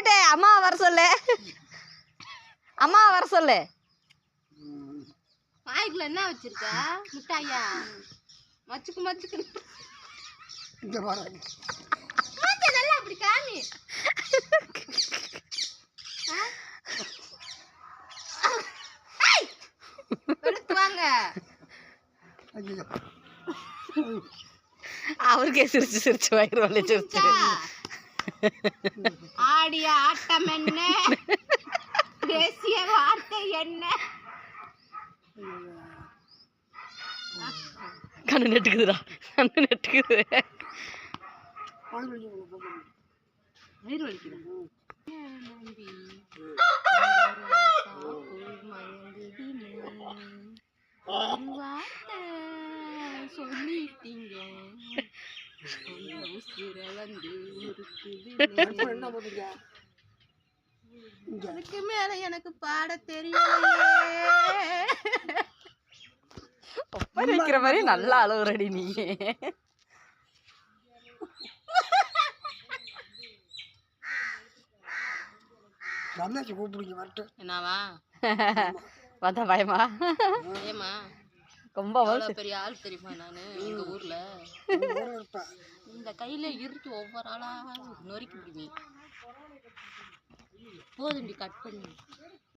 டே அம்மா வர சொல்லு, அம்மா வர சொல்லு. வாய்க்குள்ள என்ன வச்சிருக்க? முட்டாயா? மச்சுக்கு இங்க பாரு. நல்லா அப்படி காமி. எடுத்து வாங்க. அவருக்கே சிரிச்சு வயிறு வலிச்சிருச்சு. ஆடிய ஆட்டம் என்ன, தேசிய வார்த்தை என்ன? கண்ணு நெட்டுக்குதுடா, கண்ணு நெட்டுக்குது. வயிறு வலிக்குது. சொல்லிட்டீங்க அதுக்கு மேல எனக்கு பாட தெரியலையே. ஒப்பனை வைக்கிற மாதிரி நல்லா அழுவுறடி நீ. என்னவா வந்தா பயமா? ஏமா ரொம்ப பெரிய ஆள் தெரியுமா நானு எங்க ஊர்ல? இந்த கையில இருக்கு ஒவ்வொரு ஆளா நொறுக்கி விடுவீங்க. போதுண்டி கட் பண்ணி.